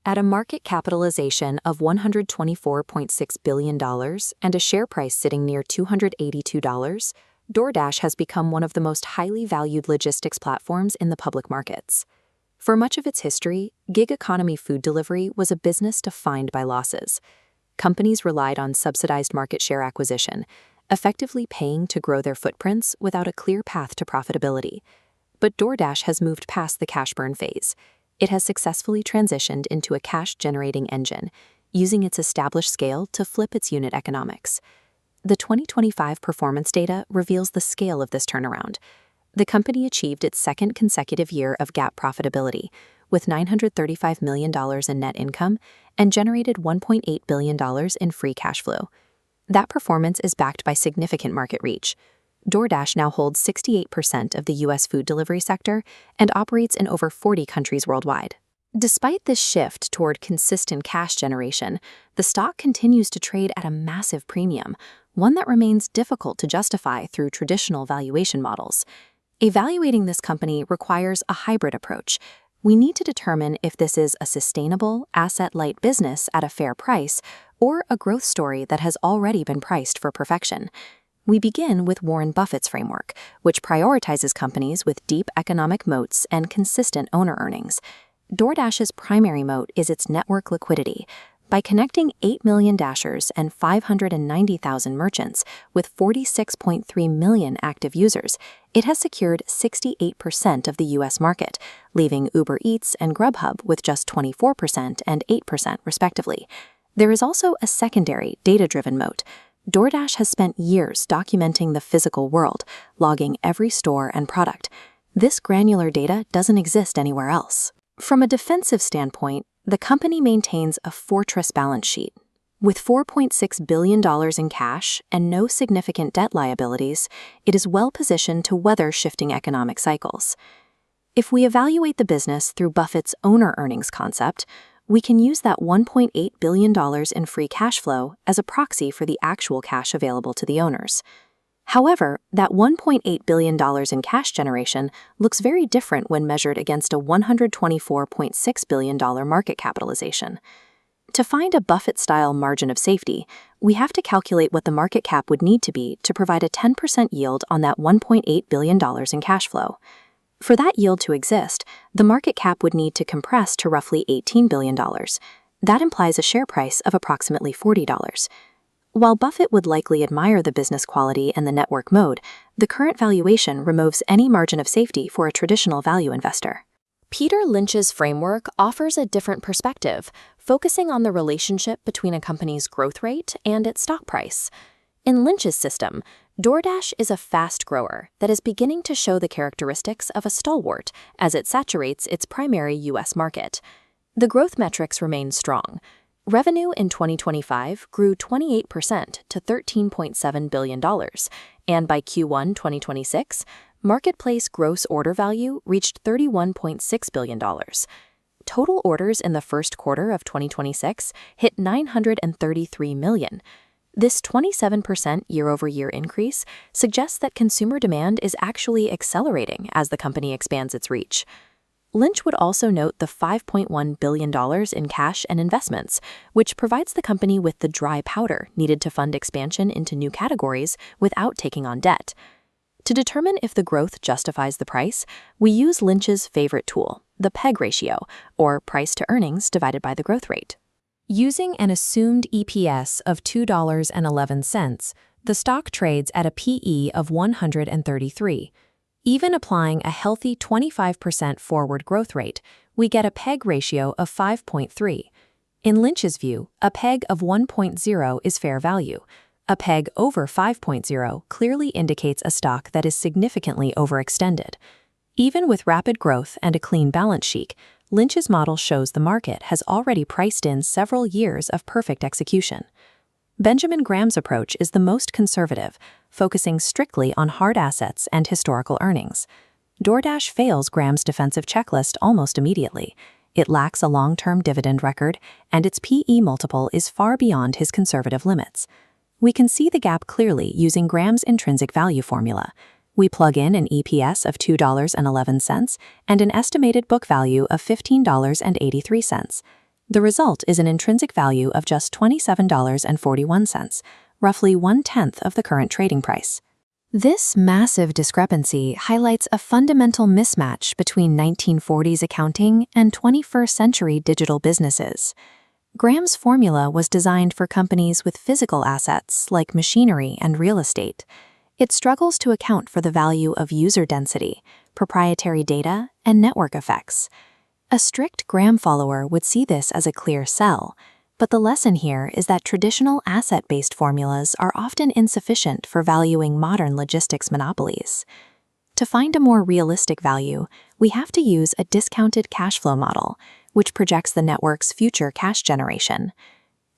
At a market capitalization of $124.6 billion and a share price sitting near $282, DoorDash has become one of the most highly valued logistics platforms in the public markets. For much of its history, gig economy food delivery was a business defined by losses. Companies relied on subsidized market share acquisition, effectively paying to grow their footprints without a clear path to profitability. But DoorDash has moved past the cash burn phase. It has successfully transitioned into a cash-generating engine, using its established scale to flip its unit economics. The 2025 performance data reveals the scale of this turnaround. The company achieved its second consecutive year of GAAP profitability, with $935 million in net income and generated $1.8 billion in free cash flow. That performance is backed by significant market reach. DoorDash now holds 68% of the U.S. food delivery sector and operates in over 40 countries worldwide. Despite this shift toward consistent cash generation, the stock continues to trade at a massive premium, one that remains difficult to justify through traditional valuation models. Evaluating this company requires a hybrid approach. We need to determine if this is a sustainable, asset-light business at a fair price or a growth story that has already been priced for perfection. We begin with Warren Buffett's framework, which prioritizes companies with deep economic moats and consistent owner earnings. DoorDash's primary moat is its network liquidity. By connecting 8 million Dashers and 590,000 merchants with 46.3 million active users, it has secured 68% of the U.S. market, leaving Uber Eats and Grubhub with just 24% and 8% respectively. There is also a secondary, data-driven moat. DoorDash has spent years documenting the physical world, logging every store and product. This granular data doesn't exist anywhere else. From a defensive standpoint, the company maintains a fortress balance sheet. With $4.6 billion in cash and no significant debt liabilities, it is well positioned to weather shifting economic cycles. If we evaluate the business through Buffett's owner earnings concept, we can use that $1.8 billion in free cash flow as a proxy for the actual cash available to the owners. However, that $1.8 billion in cash generation looks very different when measured against a $124.6 billion market capitalization. To find a Buffett-style margin of safety, we have to calculate what the market cap would need to be to provide a 10% yield on that $1.8 billion in cash flow. For that yield to exist, the market cap would need to compress to roughly $18 billion. That implies a share price of approximately $40. While Buffett would likely admire the business quality and the network mode, the current valuation removes any margin of safety for a traditional value investor. Peter Lynch's framework offers a different perspective, focusing on the relationship between a company's growth rate and its stock price. In Lynch's system, DoorDash is a fast grower that is beginning to show the characteristics of a stalwart as it saturates its primary U.S. market. The growth metrics remain strong. Revenue in 2025 grew 28% to $13.7 billion, and by Q1 2026, marketplace gross order value reached $31.6 billion. Total orders in the first quarter of 2026 hit 933 million. This 27% year-over-year increase suggests that consumer demand is actually accelerating as the company expands its reach. Lynch would also note the $5.1 billion in cash and investments, which provides the company with the dry powder needed to fund expansion into new categories without taking on debt. To determine if the growth justifies the price, we use Lynch's favorite tool, the PEG ratio, or price to earnings divided by the growth rate. Using an assumed EPS of $2.11, the stock trades at a PE of 133. Even applying a healthy 25% forward growth rate, we get a PEG ratio of 5.3. In Lynch's view, a PEG of 1.0 is fair value. A PEG over 5.0 clearly indicates a stock that is significantly overextended. Even with rapid growth and a clean balance sheet, Lynch's model shows the market has already priced in several years of perfect execution. Benjamin Graham's approach is the most conservative, focusing strictly on hard assets and historical earnings. DoorDash fails Graham's defensive checklist almost immediately. It lacks a long-term dividend record, and its PE multiple is far beyond his conservative limits. We can see the gap clearly using Graham's intrinsic value formula. We plug in an EPS of $2.11 and an estimated book value of $15.83. The result is an intrinsic value of just $27.41, roughly 1/10 of the current trading price. This massive discrepancy highlights a fundamental mismatch between 1940s accounting and 21st century digital businesses. Graham's formula was designed for companies with physical assets like machinery and real estate. It struggles to account for the value of user density, proprietary data, and network effects. A strict Graham follower would see this as a clear sell, but the lesson here is that traditional asset-based formulas are often insufficient for valuing modern logistics monopolies. To find a more realistic value, we have to use a discounted cash flow model, which projects the network's future cash generation.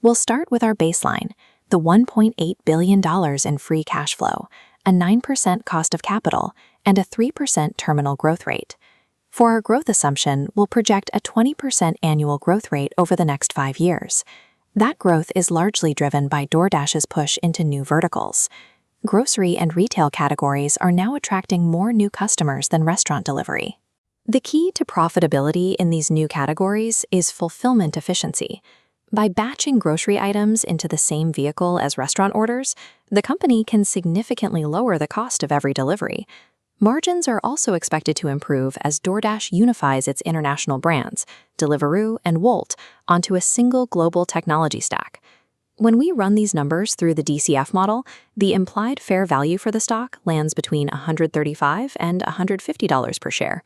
We'll start with our baseline, the $1.8 billion in free cash flow, a 9% cost of capital, and a 3% terminal growth rate. For our growth assumption, we'll project a 20% annual growth rate over the next 5 years. That growth is largely driven by DoorDash's push into new verticals. Grocery and retail categories are now attracting more new customers than restaurant delivery. The key to profitability in these new categories is fulfillment efficiency. By batching grocery items into the same vehicle as restaurant orders, the company can significantly lower the cost of every delivery. Margins are also expected to improve as DoorDash unifies its international brands, Deliveroo and Wolt, onto a single global technology stack. When we run these numbers through the DCF model, the implied fair value for the stock lands between $135 and $150 per share.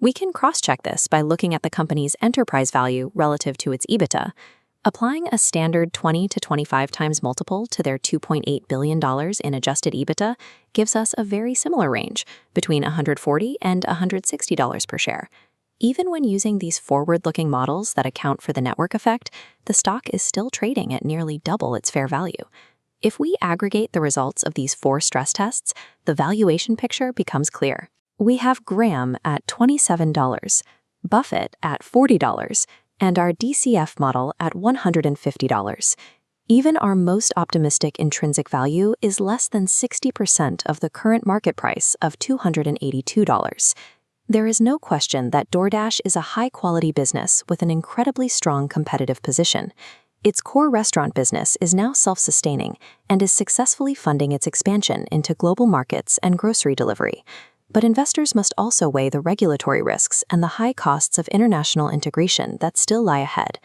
We can cross-check this by looking at the company's enterprise value relative to its EBITDA. Applying a standard 20 to 25 times multiple to their $2.8 billion in adjusted EBITDA gives us a very similar range, between $140 and $160 per share. Even when using these forward-looking models that account for the network effect, the stock is still trading at nearly double its fair value. If we aggregate the results of these 4 stress tests, the valuation picture becomes clear. We have Graham at $27, Buffett at $40, and our DCF model at $150. Even our most optimistic intrinsic value is less than 60% of the current market price of $282. There is no question that DoorDash is a high-quality business with an incredibly strong competitive position. Its core restaurant business is now self-sustaining and is successfully funding its expansion into global markets and grocery delivery. But investors must also weigh the regulatory risks and the high costs of international integration that still lie ahead.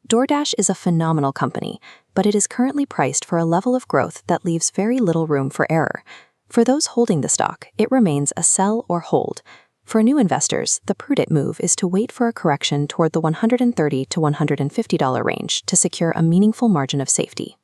DoorDash is a phenomenal company, but it is currently priced for a level of growth that leaves very little room for error. For those holding the stock, it remains a sell or hold. For new investors, the prudent move is to wait for a correction toward the $130 to $150 range to secure a meaningful margin of safety.